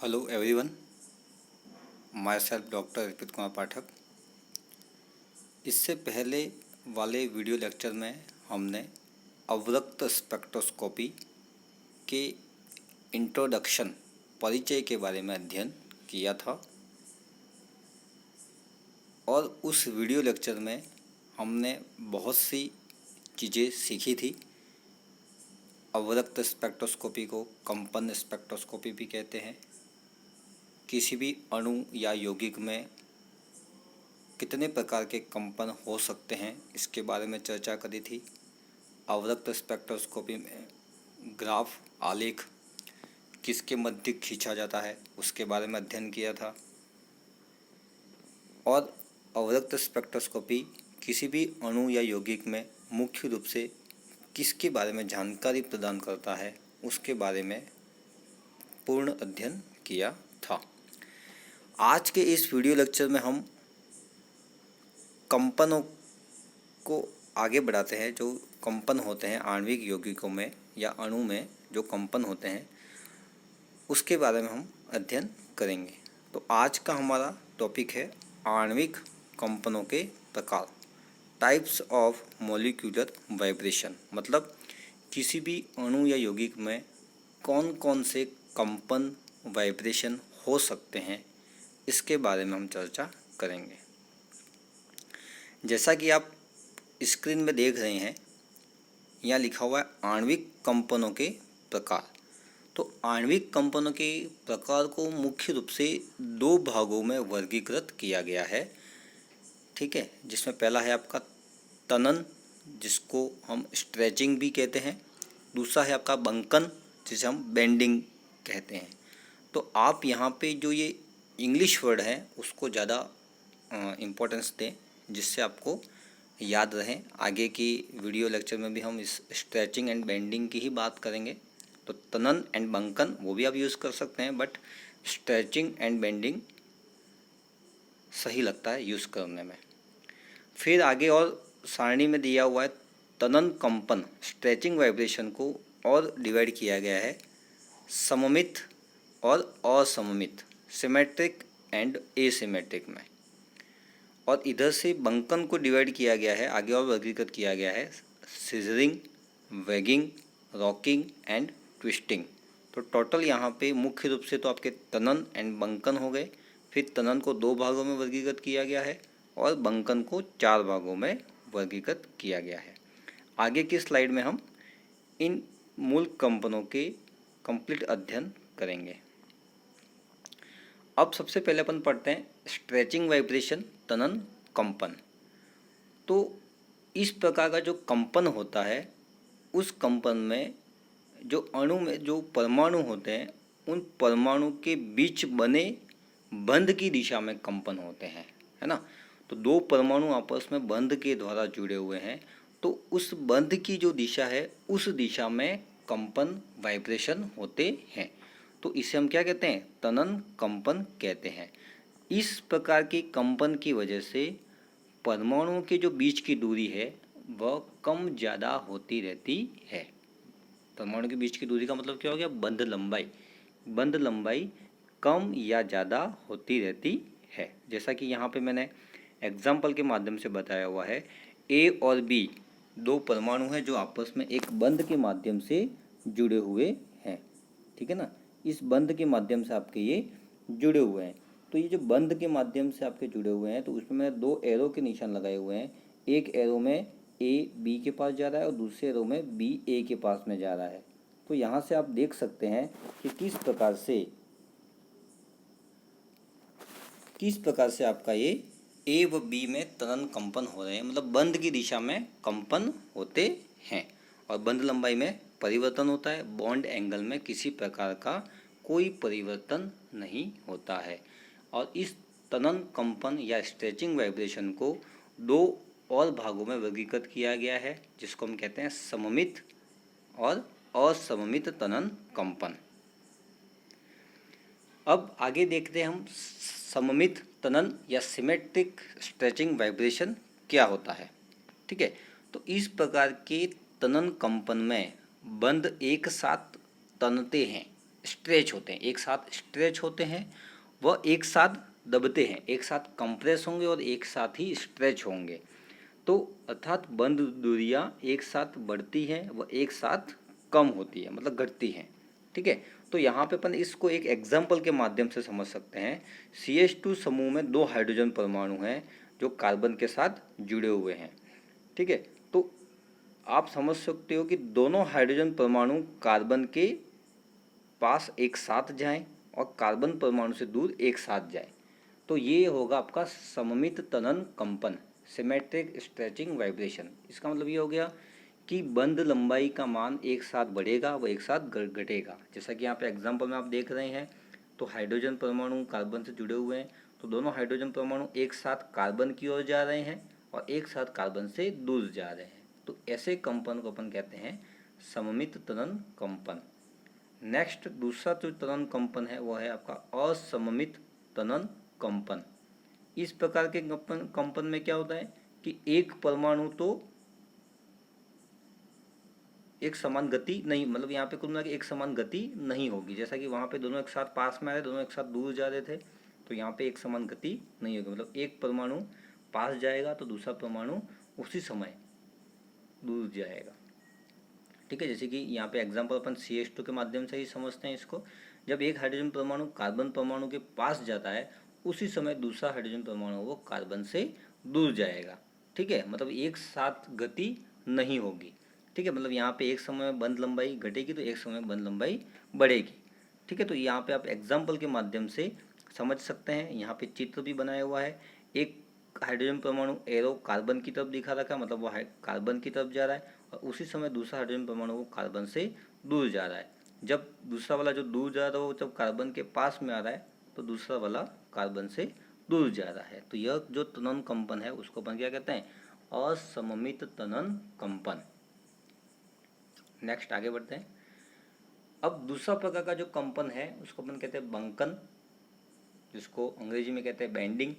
Hello everyone, myself doctor Arpit Kumar Pathak. इससे पहले वाले वीडियो लेक्चर में हमने अवरक्त स्पेक्ट्रोस्कोपी के इंट्रोडक्शन परिचय के बारे में अध्ययन किया था और उस वीडियो लेक्चर में हमने बहुत सी चीज़ें सीखी थी। अवरक्त स्पेक्ट्रोस्कोपी को कंपन स्पेक्ट्रोस्कोपी भी कहते हैं। किसी भी अणु या यौगिक में कितने प्रकार के कंपन हो सकते हैं, इसके बारे में चर्चा करी थी। अवरक्त स्पेक्ट्रोस्कोपी में ग्राफ आलेख किसके मध्य खींचा जाता है, उसके बारे में अध्ययन किया था। और अवरक्त स्पेक्ट्रोस्कोपी किसी भी अणु या यौगिक में मुख्य रूप से किसके बारे में जानकारी प्रदान करता है, उसके बारे में पूर्ण अध्ययन किया था। आज के इस वीडियो लेक्चर में हम कंपनों को आगे बढ़ाते हैं। जो कंपन होते हैं आणविक यौगिकों में या अणु में जो कंपन होते हैं, उसके बारे में हम अध्ययन करेंगे। तो आज का हमारा टॉपिक है आणविक कंपनों के प्रकार, टाइप्स ऑफ मॉलिक्यूलर वाइब्रेशन। मतलब किसी भी अणु या यौगिक में कौन कौन से कंपन वाइब्रेशन हो सकते हैं, इसके बारे में हम चर्चा करेंगे। जैसा कि आप स्क्रीन में देख रहे हैं, यहाँ लिखा हुआ है आणविक कंपनों के प्रकार। तो आणविक कंपनों के प्रकार को मुख्य रूप से दो भागों में वर्गीकृत किया गया है, ठीक है। जिसमें पहला है आपका तनन, जिसको हम स्ट्रेचिंग भी कहते हैं। दूसरा है आपका बंकन, जिसे हम बेंडिंग कहते हैं। तो आप यहाँ पे जो ये इंग्लिश वर्ड है उसको ज़्यादा इम्पोर्टेंस दें, जिससे आपको याद रहें। आगे की वीडियो लेक्चर में भी हम इस स्ट्रेचिंग एंड बेंडिंग की ही बात करेंगे। तो तनन एंड बंकन वो भी आप यूज़ कर सकते हैं, बट स्ट्रेचिंग एंड बेंडिंग सही लगता है यूज़ करने में। फिर आगे और सारणी में दिया हुआ है तनन कंपन, स्ट्रेचिंग वाइब्रेशन को और डिवाइड किया गया है सममित और असममित, सिमेट्रिक एंड एसिमेट्रिक में। और इधर से बंकन को डिवाइड किया गया है, आगे और वर्गीकृत किया गया है scissoring, waging, rocking and twisting. तो टोटल यहाँ पे मुख्य रूप से तो आपके तनन एंड बंकन हो गए। फिर तनन को दो भागों में वर्गीकृत किया गया है और बंकन को चार भागों में वर्गीकृत किया गया है। आगे की स्लाइड में हम इन मूल कंपनों के कंप्लीट अध्ययन करेंगे। अब सबसे पहले अपन पढ़ते हैं स्ट्रेचिंग वाइब्रेशन, तनन कंपन। तो इस प्रकार का जो कंपन होता है, उस कंपन में जो अणु में जो परमाणु होते हैं, उन परमाणु के बीच बने बंध की दिशा में कंपन होते हैं, है ना। तो दो परमाणु आपस में बंध के द्वारा जुड़े हुए हैं, तो उस बंध की जो दिशा है, उस दिशा में कंपन वाइब्रेशन होते हैं। तो इसे हम क्या कहते हैं? तनन कंपन कहते हैं। इस प्रकार के कंपन की वजह से परमाणुओं के जो बीच की दूरी है वह कम ज़्यादा होती रहती है। परमाणु के बीच की दूरी का मतलब क्या हो गया? बंध लंबाई। बंध लंबाई कम या ज़्यादा होती रहती है। जैसा कि यहाँ पे मैंने एग्जाम्पल के माध्यम से बताया हुआ है, ए और बी दो परमाणु हैं जो आपस में एक बंध के माध्यम से जुड़े हुए हैं, ठीक है ना। इस बंध के माध्यम से आपके ये जुड़े हुए हैं। तो ये जो बंध के माध्यम से आपके जुड़े हुए हैं, तो उसमें मैंने दो एरो के निशान लगाए हुए हैं। एक एरो में ए बी के पास जा रहा है और दूसरे एरो में बी ए के पास में जा रहा है। तो यहाँ से आप देख सकते हैं कि किस प्रकार से आपका ये ए व बी में तनन कंपन हो रहे हैं, मतलब बंध की दिशा में कंपन होते हैं। और बंध लंबाई में परिवर्तन होता है, बॉन्ड एंगल में किसी प्रकार का कोई परिवर्तन नहीं होता है। और इस तनन कंपन या स्ट्रेचिंग वाइब्रेशन को दो और भागों में वर्गीकृत किया गया है, जिसको हम कहते हैं सममित और असममित तनन कंपन। अब आगे देखते हैं हम सममित तनन या सिमेट्रिक स्ट्रेचिंग वाइब्रेशन क्या होता है, ठीक है। तो इस प्रकार के तनन कंपन में बंध एक साथ तनते हैं, स्ट्रेच होते हैं, एक साथ स्ट्रेच होते हैं, वह एक साथ दबते हैं, एक साथ कंप्रेस होंगे और एक साथ ही स्ट्रेच होंगे। तो अर्थात बंद दूरियां एक साथ बढ़ती हैं व एक साथ कम होती है, मतलब घटती हैं। ठीक है, तो यहाँ पे अपन इसको एक एग्जाम्पल के माध्यम से समझ सकते हैं। CH2 समूह में 2 हाइड्रोजन परमाणु हैं जो कार्बन के साथ जुड़े हुए हैं। ठीक है, तो आप समझ सकते हो कि दोनों हाइड्रोजन परमाणु कार्बन के पास एक साथ जाएं और कार्बन परमाणु से दूर एक साथ जाएं, तो ये होगा आपका सममित तनन कंपन, सिमेट्रिक स्ट्रेचिंग वाइब्रेशन। इसका मतलब ये हो गया कि बंद लंबाई का मान एक साथ बढ़ेगा व एक साथ घटेगा। जैसा कि यहाँ पे एग्जांपल में आप देख रहे हैं, तो हाइड्रोजन परमाणु कार्बन से जुड़े हुए हैं, तो दोनों हाइड्रोजन परमाणु एक साथ कार्बन की ओर जा रहे हैं और एक साथ कार्बन से दूर जा रहे हैं। तो ऐसे कंपन को अपन कहते हैं सममित तनन कंपन। नेक्स्ट दूसरा जो तनन कंपन है वह है आपका असममित तनन कंपन। इस प्रकार के कंपन में क्या होता है कि एक परमाणु तो एक समान गति नहीं, मतलब यहाँ पे कुल मिला के एक समान गति नहीं होगी। जैसा कि वहाँ पे दोनों एक साथ पास में आ रहे, दोनों एक साथ दूर जा रहे थे, तो यहाँ पे एक समान गति नहीं होगी। मतलब एक परमाणु पास जाएगा तो दूसरा परमाणु उसी समय दूर जाएगा। ठीक है, जैसे कि यहाँ पे एग्जाम्पल अपन CH2 के माध्यम से ही समझते हैं इसको। जब एक हाइड्रोजन परमाणु कार्बन परमाणु के पास जाता है, उसी समय दूसरा हाइड्रोजन परमाणु वो कार्बन से दूर जाएगा। ठीक है, मतलब एक साथ गति नहीं होगी। ठीक है, मतलब यहाँ पे एक समय में बंद लंबाई घटेगी तो एक समय में बंद लंबाई बढ़ेगी। ठीक है, तो यहाँ पे आप एग्जाम्पल के माध्यम से समझ सकते हैं। यहाँ पे चित्र भी बनाया हुआ है। एक हाइड्रोजन परमाणु एरो कार्बन की तरफ दिखा रखा है, मतलब वो कार्बन की तरफ जा रहा है, और उसी समय दूसरा हाइड्रोजन परमाणु वो कार्बन से दूर जा रहा है। जब दूसरा वाला जो दूर जा रहा है वो जब कार्बन के पास में आ रहा है, तो दूसरा वाला कार्बन से दूर जा रहा है। तो यह जो तनन कंपन है उसको अपन क्या कहते हैं, असममित तनन कंपन। नेक्स्ट आगे बढ़ते हैं। अब दूसरा प्रकार का जो कंपन है उसको अपन कहते हैं बंकन, जिसको अंग्रेजी में कहते हैं बेंडिंग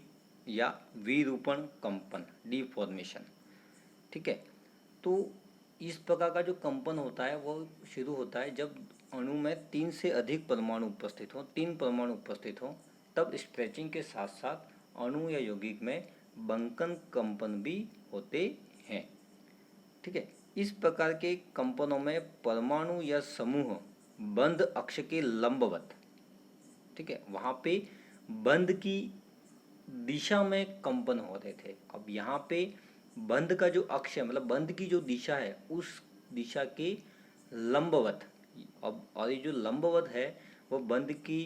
या विरूपण कंपन, डिफॉर्मेशन। ठीक है, तो इस प्रकार का जो कंपन होता है वो शुरू होता है जब अणु में 3 से अधिक परमाणु उपस्थित हो, 3 परमाणु उपस्थित हो, तब स्ट्रेचिंग के साथ साथ अणु या यौगिक में बंकन कंपन भी होते हैं। ठीक है, इस प्रकार के कंपनों में परमाणु या समूह बंध अक्ष के लंबवत, ठीक है, वहां पे बंध की दिशा में कंपन हो रहे थे। अब यहाँ पे बंध का जो अक्ष है, मतलब बंध की जो दिशा है, उस दिशा के लंबवत, अब और ये जो लंबवत है वो बंध की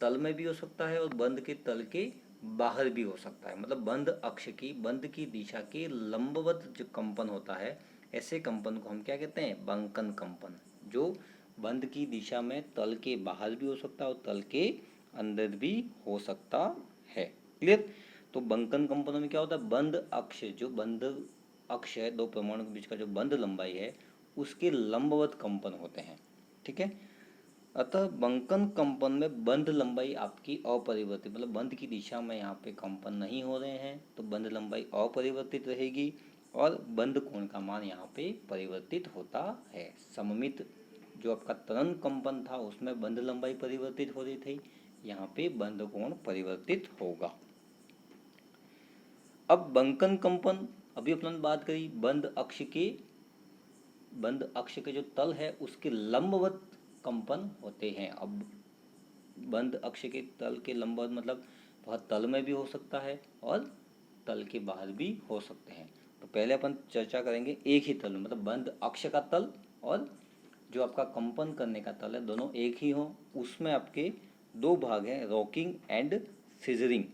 तल में भी हो सकता है और बंध के तल के बाहर भी हो सकता है। मतलब बंध अक्ष की, बंध की दिशा के लंबवत जो कंपन होता है, ऐसे कंपन को हम क्या कहते हैं, बंकन कंपन। जो बंध की दिशा में तल के बाहर भी हो सकता है और तल के अंदर भी हो सकता है। क्लियर? तो बंकन कंपनों में क्या होता है, बंध अक्ष, जो बंध अक्ष है, दो परमाणु के बीच का जो बंध लंबाई है, उसके लंबवत कंपन होते हैं। ठीक है, अतः बंकन कंपन में बंध लंबाई आपकी अपरिवर्तित, मतलब बंध की दिशा में यहाँ पे कंपन नहीं हो रहे हैं, तो बंध लंबाई अपरिवर्तित रहेगी और बंध कोण का मान यहाँ पे परिवर्तित होता है। सममित जो आपका तनन कंपन था उसमें बंध लंबाई परिवर्तित हो रही थी, यहाँ पे बंध कोण परिवर्तित होगा। अब बंकन कंपन, अभी अपन बात करी बंध अक्ष के जो तल है उसके लंबवत कंपन होते हैं। अब बंध अक्ष के तल के लंबवत मतलब वह तल में भी हो सकता है और तल के बाहर भी हो सकते हैं। तो पहले अपन चर्चा करेंगे एक ही तल, मतलब बंध अक्ष का तल और जो आपका कंपन करने का तल है, दोनों एक ही हो। उसमें आपके दो भाग हैं, रॉकिंग एंड सीजरिंग।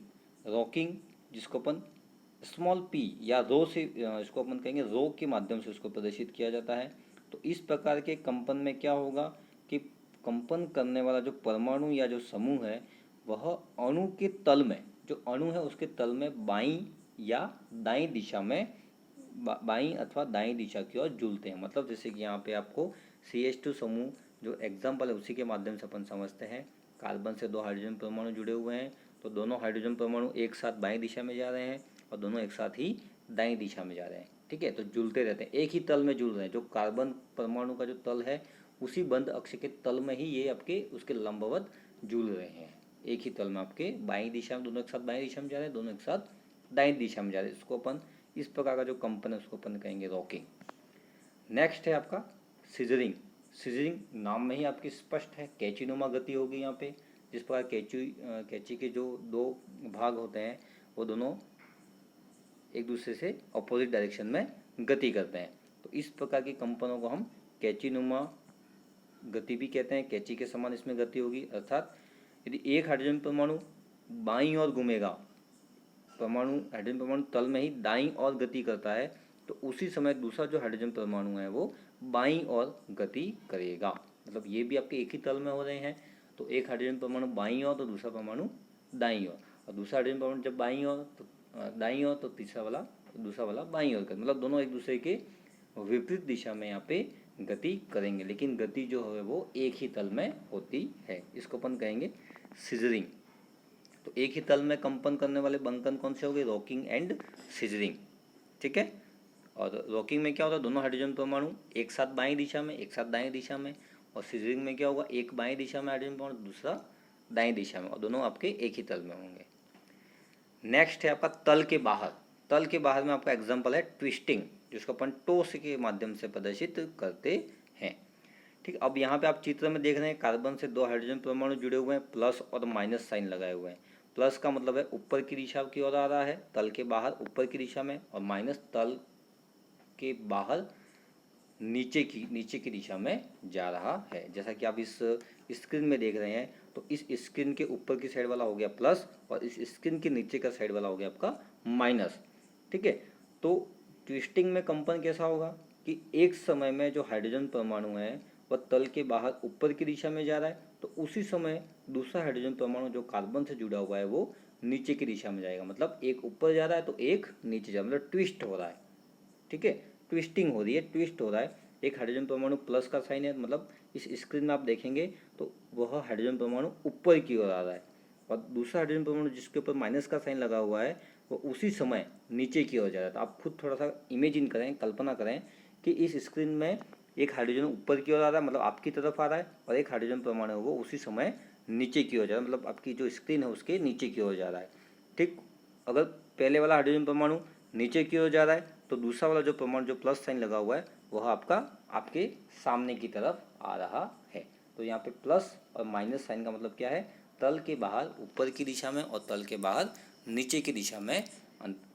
रॉकिंग जिसको अपन स्मॉल पी या रो से, इसको अपन कहेंगे रो के माध्यम से उसको प्रदर्शित किया जाता है। तो इस प्रकार के कंपन में क्या होगा कि कंपन करने वाला जो परमाणु या जो समूह है वह अणु के तल में, जो अणु है उसके तल में बाईं या दाईं दिशा में, बाईं अथवा दाईं दिशा की ओर झूलते हैं। मतलब जैसे कि यहाँ पे आपको CH2 समूह जो एग्जाम्पल है उसी के माध्यम से अपन समझते हैं। कार्बन से 2 हाइड्रोजन परमाणु जुड़े हुए हैं, तो दोनों हाइड्रोजन परमाणु एक साथ बाईं दिशा में जा रहे हैं और दोनों एक साथ ही दाईं दिशा में जा रहे हैं। ठीक है, तो जुलते रहते हैं, एक ही तल में जुल रहे हैं। जो कार्बन परमाणु का जो तल है उसी बंद अक्ष के तल में ही ये आपके उसके लंबवत झूल रहे हैं। एक ही तल में आपके बाईं दिशा में, दोनों एक साथ बाईं दिशा में जा रहे हैं, दोनों एक साथ दाईं दिशा में जा रहे हैं। इसको अपन इस प्रकार का जो कंपन है उसको अपन कहेंगे रॉकिंग। नेक्स्ट है आपका सीजरिंग। सीजरिंग नाम में ही आपकी स्पष्ट है, कैंचीनुमा गति होगी यहाँ पे। जिस प्रकार कैंची के जो दो भाग होते हैं वो दोनों एक दूसरे से अपोजिट डायरेक्शन में गति करते हैं, तो इस प्रकार की कंपनों को हम कैंचीनुमा गति भी कहते हैं। कैंची के समान इसमें गति होगी, अर्थात यदि एक हाइड्रोजन परमाणु बाईं ओर घूमेगा, हाइड्रोजन परमाणु तल में ही दाईं ओर गति करता है, तो उसी समय दूसरा जो हाइड्रोजन परमाणु है वो बाईं ओर गति करेगा। मतलब ये भी आपके एक ही तल में हो रहे हैं, तो एक हाइड्रोजन परमाणु बाईं ओर तो दूसरा परमाणु दाईं ओर, और दूसरा हाइड्रोजन परमाणु जब बाईं ओर तो दाईं ओर, तो दूसरा वाला बाईं ओर कर, मतलब दोनों एक दूसरे के विपरीत दिशा में यहाँ पे गति करेंगे, लेकिन गति जो है वो एक ही तल में होती है। इसको अपन कहेंगे सीजरिंग। तो एक ही तल में कंपन करने वाले बंकन कौन से हो गए? Rocking and scissoring. ठीक है। और रॉकिंग में क्या होता है? दोनों हाइड्रोजन परमाणु एक साथ बाईं दिशा में, एक साथ दाईं दिशा में। और सीजरिंग में क्या होगा? एक बाईं दिशा में हाइड्रोजन परमाणु, दूसरा दाईं दिशा में, और दोनों आपके एक ही तल में होंगे। नेक्स्ट है आपका तल के बाहर। तल के बाहर में आपका एग्जाम्पल है ट्विस्टिंग, जिसको अपन टोस के माध्यम से प्रदर्शित करते हैं। ठीक, अब यहाँ पे आप चित्र में देख रहे हैं कार्बन से दो हाइड्रोजन परमाणु जुड़े हुए हैं, प्लस और माइनस साइन लगाए हुए हैं। प्लस का मतलब है ऊपर की दिशा की ओर आ रहा है, तल के बाहर ऊपर की दिशा में, और माइनस तल के बाहर नीचे की दिशा में जा रहा है। जैसा कि आप इस स्क्रीन में देख रहे हैं, तो इस स्क्रीन के ऊपर की साइड वाला हो गया प्लस, और इस स्क्रीन के नीचे का साइड वाला हो गया आपका माइनस। ठीक है। तो ट्विस्टिंग में कंपन कैसा होगा कि एक समय में जो हाइड्रोजन परमाणु है वह तल के बाहर ऊपर की दिशा में जा रहा है, तो उसी समय दूसरा हाइड्रोजन परमाणु जो कार्बन से जुड़ा हुआ है वो नीचे की दिशा में जाएगा। मतलब एक ऊपर जा रहा है तो एक नीचे जा रहा है, मतलब ट्विस्ट हो रहा है। ठीक है, ट्विस्टिंग हो रही है, ट्विस्ट हो रहा है। एक हाइड्रोजन परमाणु प्लस का साइन है, मतलब इस स्क्रीन में आप देखेंगे तो वह हाइड्रोजन परमाणु ऊपर की ओर आ रहा है, और दूसरा हाइड्रोजन परमाणु जिसके ऊपर माइनस का साइन लगा हुआ है वो उसी समय नीचे की ओर जा रहा है। तो आप खुद थोड़ा सा इमेजिन करें, कल्पना करें कि इस स्क्रीन में एक हाइड्रोजन ऊपर की ओर आ रहा है, मतलब आपकी तरफ आ रहा है, और एक हाइड्रोजन परमाणु है वो उसी समय नीचे की ओर जा रहा है, मतलब आपकी जो स्क्रीन है उसके नीचे की ओर जा रहा है। ठीक, अगर पहले वाला हाइड्रोजन परमाणु नीचे की ओर जा रहा है तो दूसरा वाला जो परमाणु जो प्लस साइन लगा हुआ है वह आपके सामने की तरफ आ रहा है। तो यहाँ पे प्लस और माइनस साइन का मतलब क्या है? तल के बाहर ऊपर की दिशा में और तल के बाहर नीचे की दिशा में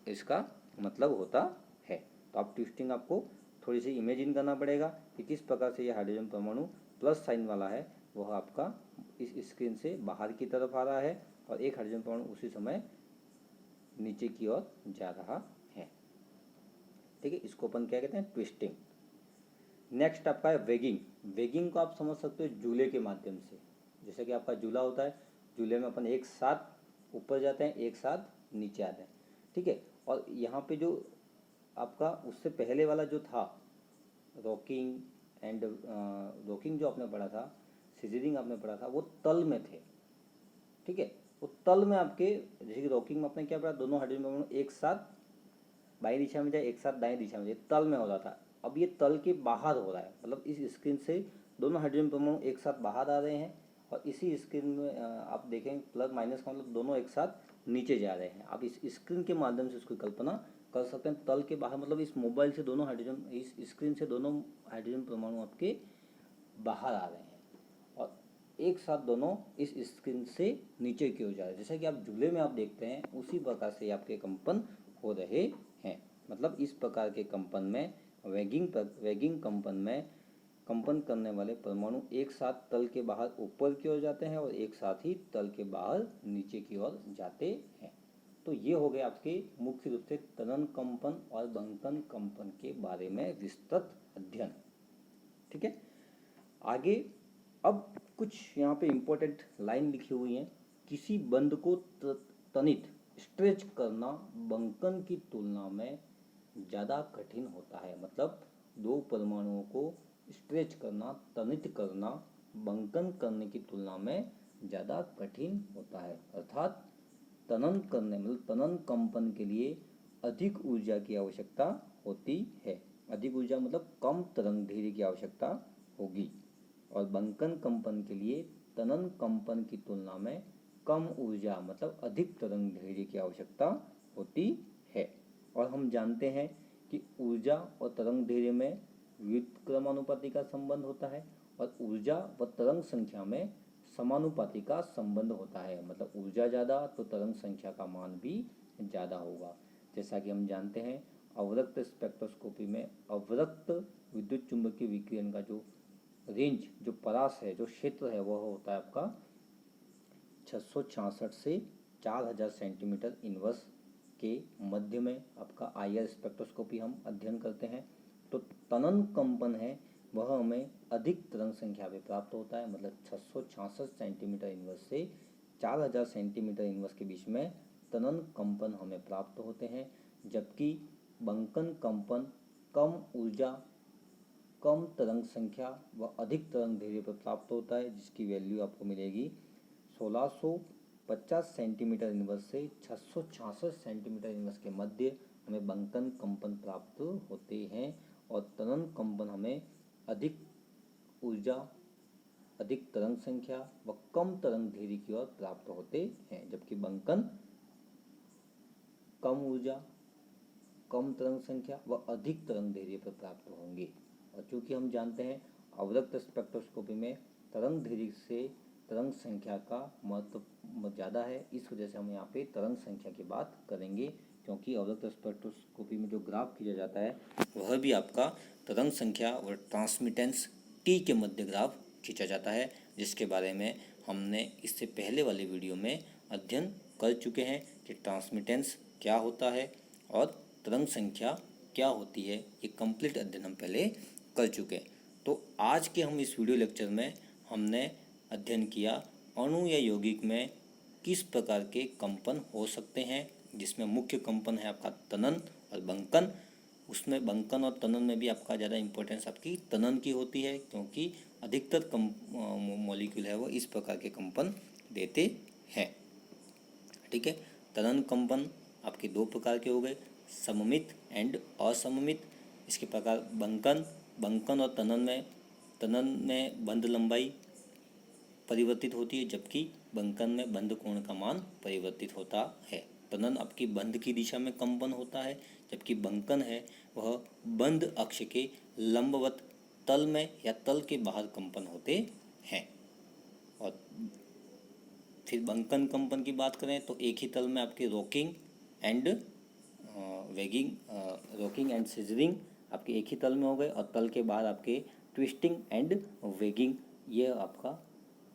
इसका मतलब होता है। तो आप ट्विस्टिंग आपको थोड़ी सी इमेजिन करना पड़ेगा कि किस प्रकार से यह हाइड्रोजन परमाणु प्लस साइन वाला है वह आपका इस स्क्रीन से बाहर की तरफ आ रहा है, और एक हाइड्रोजन परमाणु उसी समय नीचे की ओर जा रहा है। ठीक है, इसको अपन क्या कहते हैं? ट्विस्टिंग। नेक्स्ट आपका है वेगिंग। वेगिंग को आप समझ सकते हो झूले के माध्यम से। जैसे कि आपका झूला होता है, झूले में अपन एक साथ ऊपर जाते हैं, एक साथ नीचे आते हैं। ठीक है, और यहाँ पे जो आपका उससे पहले वाला जो था रॉकिंग एंड रॉकिंग जो आपने पढ़ा था, सीजरिंग आपने पढ़ा था, वो तल में थे। ठीक है, वो तल में आपके, जैसे कि रॉकिंग में आपने क्या पढ़ा? दोनों हाइड्रोजन परमाणु एक साथ बाईं दिशा में जाए, एक साथ दाईं दिशा में जाए, तल में हो रहा था। अब ये तल के बाहर हो रहा है, मतलब इस स्क्रीन से दोनों हाइड्रोजन परमाणु एक साथ बाहर आ रहे हैं, और इसी स्क्रीन में आप देखें प्लस माइनस का मतलब दोनों एक साथ नीचे जा रहे हैं। आप इस स्क्रीन के माध्यम से उसकी कल्पना कर सकते हैं। तल के बाहर मतलब इस मोबाइल से दोनों हाइड्रोजन, इस स्क्रीन से दोनों हाइड्रोजन परमाणु आपके बाहर आ रहे हैं, और एक साथ दोनों इस स्क्रीन से नीचे की ओर जा रहे हैं। जैसे कि आप झूले में आप देखते हैं उसी प्रकार से आपके कंपन हो रहे हैं। मतलब इस प्रकार के कंपन में वेगिंग कंपन में कंपन करने वाले परमाणु एक साथ तल के बाहर ऊपर की ओर जाते हैं, और एक साथ ही तल के बाहर नीचे की ओर जाते हैं। तो ये हो गए आपके मुख्य रूप से तनन कंपन और बंकन कंपन के बारे में विस्तृत अध्ययन। ठीक है, आगे अब कुछ यहाँ पे इम्पोर्टेंट लाइन लिखी हुई हैं। किसी बंध को तनित स्ट्रेच करना बंकन की तुलना में ज़्यादा कठिन होता है। मतलब दो परमाणुओं को स्ट्रेच करना, तनित करना बंकन करने की तुलना में ज़्यादा कठिन होता है। अर्थात तनन करने मतलब तनन कंपन के लिए अधिक ऊर्जा की आवश्यकता होती है। अधिक ऊर्जा मतलब कम तरंग दैर्घ्य की आवश्यकता होगी। और बंकन कंपन के लिए तनन कंपन की तुलना में कम ऊर्जा मतलब अधिक तरंग दैर्ध्य की आवश्यकता होती है। और हम जानते हैं कि ऊर्जा और तरंग दैर्ध्य में व्युत्क्रमानुपाती का संबंध होता है और ऊर्जा व तरंग संख्या में समानुपाती का संबंध होता है। मतलब ऊर्जा ज़्यादा तो तरंग संख्या का मान भी ज़्यादा होगा। जैसा कि हम जानते हैं अवरक्त स्पेक्ट्रोस्कोपी में अवरक्त विद्युत चुंबकीय विकिरण का जो रेंज, जो परास है, जो क्षेत्र है, वह होता है आपका 666 से 4000 सेंटीमीटर इनवर्स के मध्य में आपका IR स्पेक्ट्रोस्कोपी हम अध्ययन करते हैं। तो तनन कंपन है वह हमें अधिक तरंग संख्या पे प्राप्त होता है। मतलब 666 सेंटीमीटर इनवर्स से 4000 सेंटीमीटर इनवर्स के बीच में तनन कंपन हमें प्राप्त होते हैं, जबकि बंकन कंपन कम ऊर्जा, कम तरंग संख्या व अधिक तरंग दैर्ध्य पर प्राप्त होता है, जिसकी वैल्यू आपको मिलेगी 1650 सेंटीमीटर इनवर्स से 666 सेंटीमीटर इनवर्स के मध्य हमें बंकन कंपन प्राप्त होते हैं। और तनन कंपन हमें अधिक ऊर्जा, अधिक तरंग संख्या व कम तरंग दैर्ध्य की ओर प्राप्त होते हैं, जबकि बंकन कम ऊर्जा, कम तरंग संख्या व अधिक तरंग दैर्ध्य पर प्राप्त होंगे। और चूंकि हम जानते हैं अवरक्त स्पेक्ट्रोस्कोपी में तरंग दैर्ध्य से तरंग संख्या का महत्व ज़्यादा है, इस वजह से हम यहाँ पे तरंग संख्या की बात करेंगे, क्योंकि अवरक्त स्पेक्ट्रोस्कोपी में जो ग्राफ खींचा जाता है वह भी आपका तरंग संख्या और ट्रांसमिटेंस टी के मध्य ग्राफ खींचा जाता है, जिसके बारे में हमने इससे पहले वाले वीडियो में अध्ययन कर चुके हैं कि ट्रांसमिटेंस क्या होता है और तरंग संख्या क्या होती है। ये कंप्लीट अध्ययन हम पहले कर चुके हैं। तो आज के हम इस वीडियो लेक्चर में हमने अध्ययन किया अणु या यौगिक में किस प्रकार के कंपन हो सकते हैं, जिसमें मुख्य कंपन है आपका तनन और बंकन। उसमें बंकन और तनन में भी आपका ज़्यादा इंपॉर्टेंस आपकी तनन की होती है, क्योंकि अधिकतर मॉलिक्यूल है वो इस प्रकार के कंपन देते हैं। ठीक है, तनन कंपन आपके दो प्रकार के हो गए, सममित एंड असममित। इसके प्रकार बंकन और तनन में बंध लंबाई परिवर्तित होती है, जबकि बंकन में बंध कोण का मान परिवर्तित होता है। तनन आपकी बंध की दिशा में कंपन होता है, जबकि बंकन है वह बंध अक्ष के लंबवत तल में या तल के बाहर कंपन होते हैं। और फिर बंकन कंपन की बात करें तो एक ही तल में आपके रॉकिंग एंड सीजरिंग आपके एक ही तल में हो गए, और तल के बाद आपके ट्विस्टिंग एंड वेगिंग ये आपका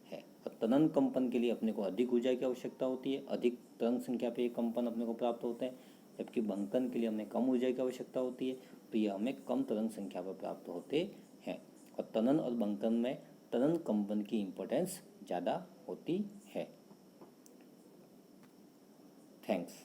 है। और तनन कंपन के लिए अपने को अधिक ऊर्जा की आवश्यकता होती है, अधिक तरंग संख्या पे ये कंपन अपने को प्राप्त होते हैं, जबकि बंकन के लिए हमें कम ऊर्जा की आवश्यकता होती है, तो ये हमें कम तरंग संख्या पर प्राप्त होते हैं। और तनन और बंकन में तनन कंपन की इम्पोर्टेंस ज़्यादा होती है। थैंक्स।